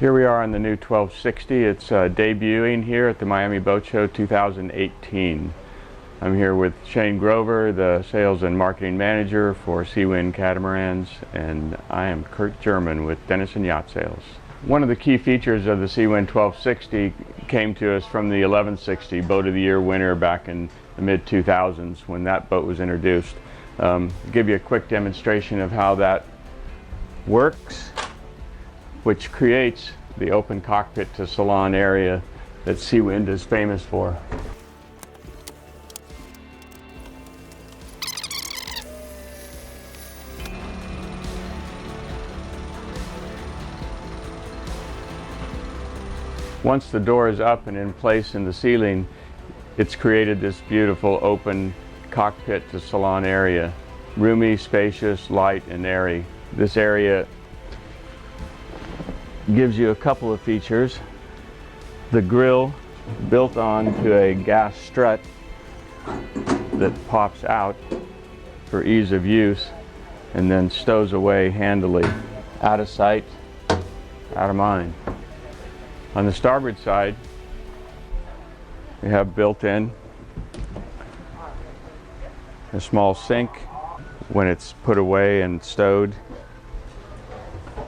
Here we are on the new 1260. It's debuting here at the Miami Boat Show 2018. I'm here with Shane Grover, the Sales and Marketing Manager for Seawind Catamarans, and I am Kurt Jerman with Denison Yacht Sales. One of the key features of the Seawind 1260 came to us from the 1160 Boat of the Year winner back in the mid-2000s when that boat was introduced. Give you a quick demonstration of how that works, which creates the open cockpit to salon area that Seawind is famous for. Once the door is up and in place in the ceiling, it's created this beautiful open cockpit to salon area. Roomy, spacious, light, and airy. This area gives you a couple of features. The grill built onto a gas strut that pops out for ease of use and then stows away handily. Out of sight, out of mind. On the starboard side, we have built in a small sink when it's put away and stowed.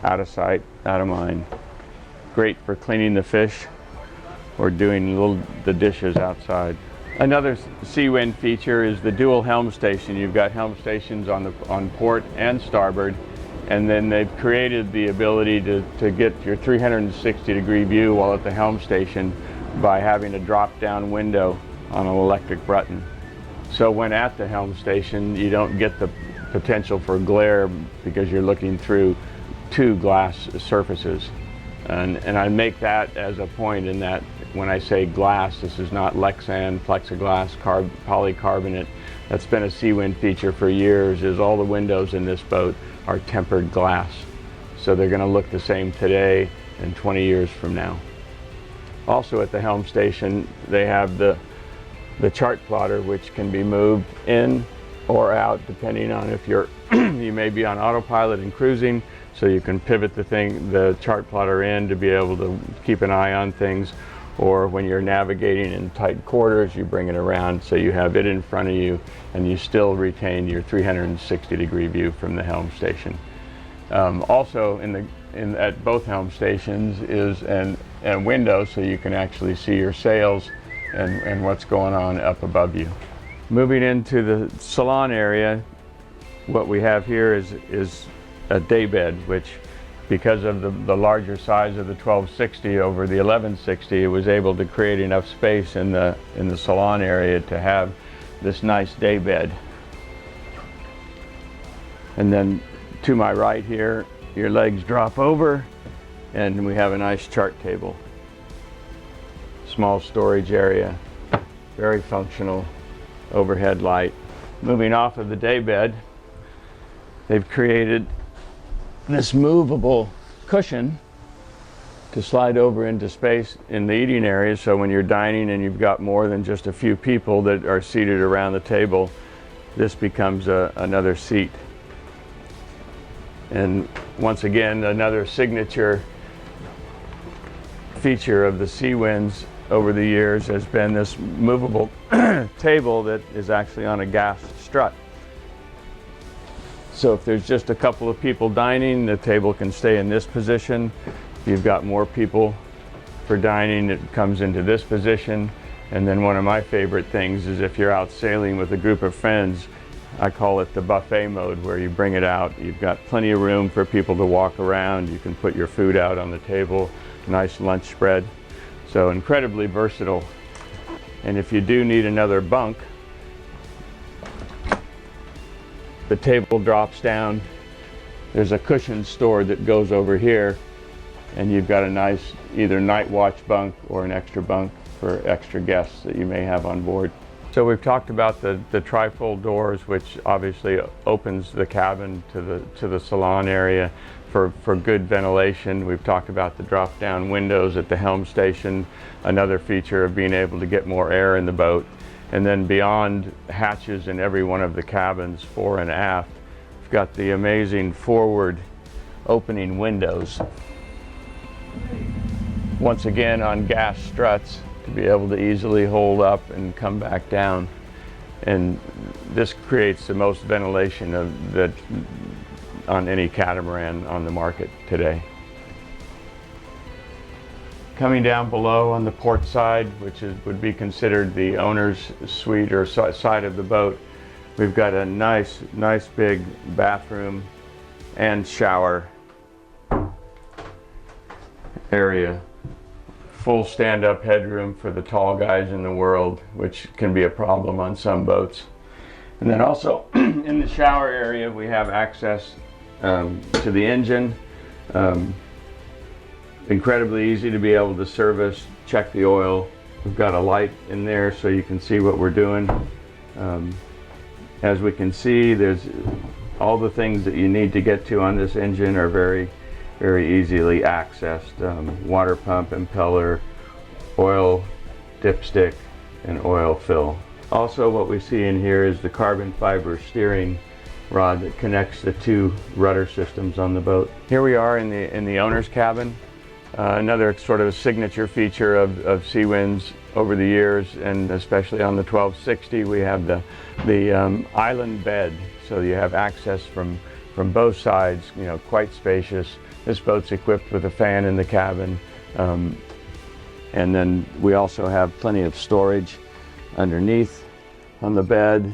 Out of sight, out of mind. Great for cleaning the fish or doing the dishes outside. Another Seawind feature is the dual helm station. You've got helm stations on port and starboard, and then they've created the ability to get your 360-degree view while at the helm station by having a drop-down window on an electric button. So when at the helm station, you don't get the potential for glare because you're looking through two glass surfaces. And I make that as a point in that when I say glass, this is not Lexan, plexiglass, polycarbonate. That's been a Seawind feature for years, is all the windows in this boat are tempered glass. So they're going to look the same today and 20 years from now. Also at the helm station, they have the chart plotter, which can be moved in or out depending on if you're you may be on autopilot and cruising, so you can pivot the chart plotter in to be able to keep an eye on things, or when you're navigating in tight quarters, you bring it around so you have it in front of you and you still retain your 360-degree view from the helm station. Also at both helm stations is a window so you can actually see your sails and what's going on up above you. Moving into the salon area, what we have here is a daybed, which because of the larger size of the 1260 over the 1160, it was able to create enough space in the salon area to have this nice daybed. And then to my right here, your legs drop over and we have a nice chart table. Small storage area, very functional, overhead light. Moving off of the daybed, they've created this movable cushion to slide over into space in the eating area, so when you're dining and you've got more than just a few people that are seated around the table, this becomes another seat. And once again, another signature feature of the Seawinds over the years has been this movable table that is actually on a gas strut. So if there's just a couple of people dining, the table can stay in this position. If you've got more people for dining, it comes into this position. And then one of my favorite things is if you're out sailing with a group of friends, I call it the buffet mode, where you bring it out. You've got plenty of room for people to walk around. You can put your food out on the table, nice lunch spread. So incredibly versatile. And if you do need another bunk, the table drops down. There's a cushion store that goes over here, and you've got a nice either night watch bunk or an extra bunk for extra guests that you may have on board. So we've talked about the trifold doors, which obviously opens the cabin to the salon area for good ventilation. We've talked about the drop-down windows at the helm station, another feature of being able to get more air in the boat. And then beyond hatches in every one of the cabins, fore and aft, we've got the amazing forward opening windows. once again on gas struts to be able to easily hold up and come back down. And this creates the most ventilation on any catamaran on the market today. Coming down below on the port side, which would be considered the owner's suite or side of the boat, we've got a nice big bathroom and shower area. Full stand-up headroom for the tall guys in the world, which can be a problem on some boats. And then also in the shower area we have access to the engine. Incredibly easy to be able to service, check the oil. We've got a light in there so you can see what we're doing. As we can see, there's all the things that you need to get to on this engine are very easily accessed. Water pump, impeller, oil dipstick, and oil fill. Also what we see in here is the carbon fiber steering rod that connects the two rudder systems on the boat. Here we are in the owner's cabin. Another sort of a signature feature of Seawind's over the years, and especially on the 1260, we have the island bed, so you have access from both sides. You know, quite spacious. This boat's equipped with a fan in the cabin, and then we also have plenty of storage underneath on the bed,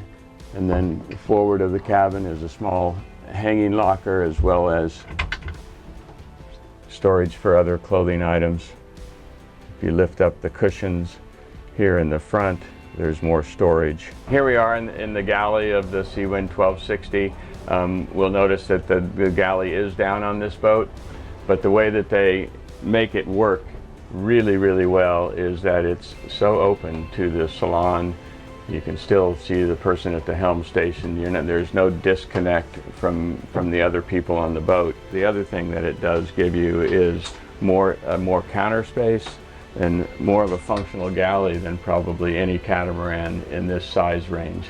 and then forward of the cabin is a small hanging locker as well as storage for other clothing items. If you lift up the cushions here in the front, there's more storage. Here we are in the galley of the Seawind 1260. We'll notice that the galley is down on this boat, but the way that they make it work really well is that it's so open to the salon. You can still see the person at the helm station. There's no disconnect from the other people on the boat. The other thing that it does give you is more counter space and more of a functional galley than probably any catamaran in this size range.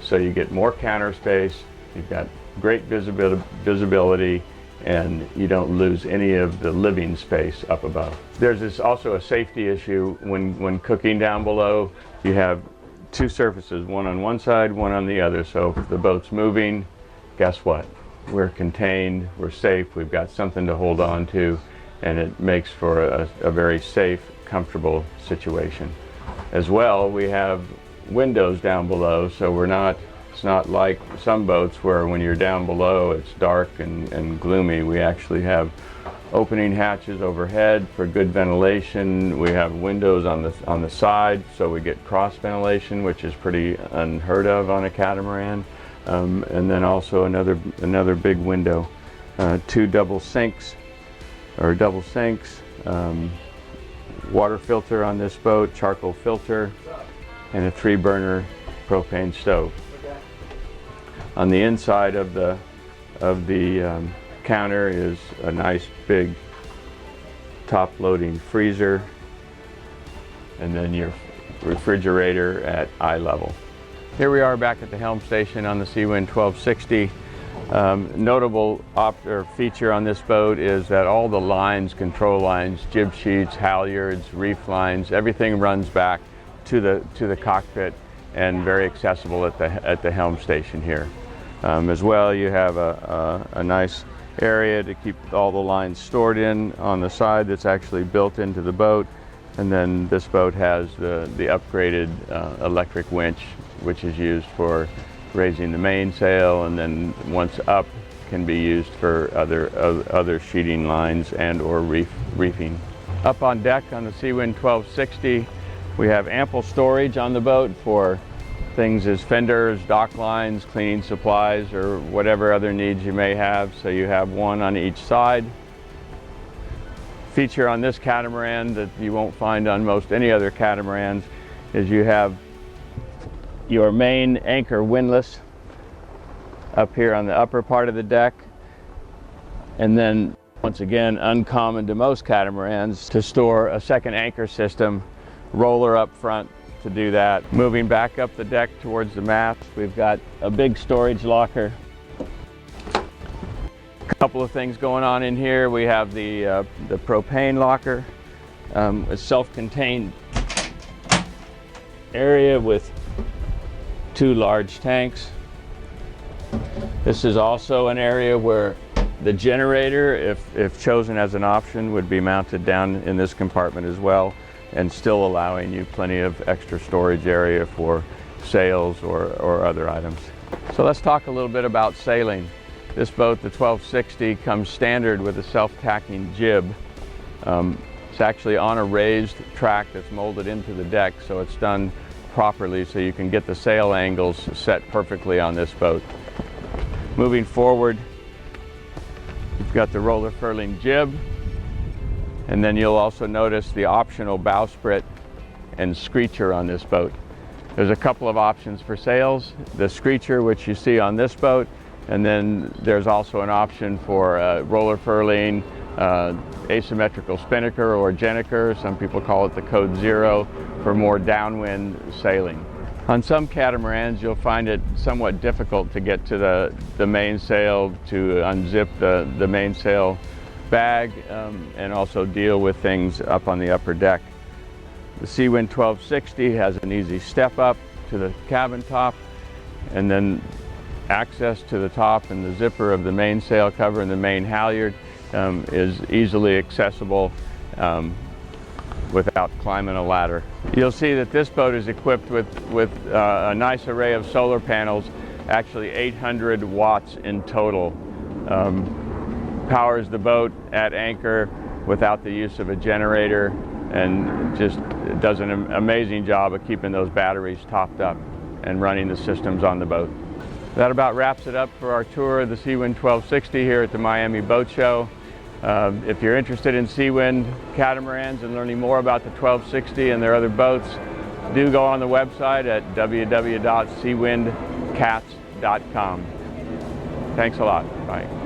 So you get more counter space, you've got great visibility, and you don't lose any of the living space up above. There's also a safety issue when cooking down below. You have two surfaces, one on one side, one on the other. So if the boat's moving, guess what? We're contained, we're safe, we've got something to hold on to, and it makes for a very safe, comfortable situation. As well, we have windows down below, so it's not like some boats where when you're down below it's dark and gloomy. We actually have opening hatches overhead for good ventilation. We have windows on the side, so we get cross ventilation, which is pretty unheard of on a catamaran. And then also another big window, two double sinks, water filter on this boat, charcoal filter, and a 3-burner propane stove. On the inside of the counter is a nice big top-loading freezer, and then your refrigerator at eye level. Here we are back at the helm station on the Seawind 1260. Notable feature on this boat is that all the lines, control lines, jib sheets, halyards, reef lines, everything runs back to the cockpit and very accessible at the helm station here. As well, you have a nice area to keep all the lines stored in on the side that's actually built into the boat. And then this boat has the upgraded electric winch, which is used for raising the mainsail, and then once up can be used for other sheeting lines and or reefing. Up on deck on the Seawind 1260, we have ample storage on the boat for things as fenders, dock lines, cleaning supplies, or whatever other needs you may have. So you have one on each side. Feature on this catamaran that you won't find on most any other catamarans is you have your main anchor windlass up here on the upper part of the deck, and then once again, uncommon to most catamarans, to store a second anchor system, roller up front to do that. Moving back up the deck towards the mast, we've got a big storage locker. A couple of things going on in here. We have the propane locker, A self-contained area with 2 large tanks. This is also an area where the generator, if chosen as an option, would be mounted down in this compartment as well, and still allowing you plenty of extra storage area for sails or other items. So let's talk a little bit about sailing. This boat, the 1260, comes standard with a self-tacking jib. It's actually on a raised track that's molded into the deck, so it's done properly so you can get the sail angles set perfectly on this boat. Moving forward, you've got the roller furling jib, and then you'll also notice the optional bowsprit and screecher on this boat. There's a couple of options for sails: the screecher, which you see on this boat, and then there's also an option for roller furling, asymmetrical spinnaker or gennaker. Some people call it the Code 0 for more downwind sailing. On some catamarans, you'll find it somewhat difficult to get to the mainsail, to unzip the mainsail bag, and also deal with things up on the upper deck. The Seawind 1260 has an easy step up to the cabin top, and then access to the top and the zipper of the mainsail cover and the main halyard is easily accessible without climbing a ladder. You'll see that this boat is equipped with a nice array of solar panels, actually 800 watts in total. Powers the boat at anchor without the use of a generator, and just does an amazing job of keeping those batteries topped up and running the systems on the boat. That about wraps it up for our tour of the Seawind 1260 here at the Miami Boat Show. If you're interested in Seawind catamarans and learning more about the 1260 and their other boats, do go on the website at www.seawindcats.com. Thanks a lot. Bye.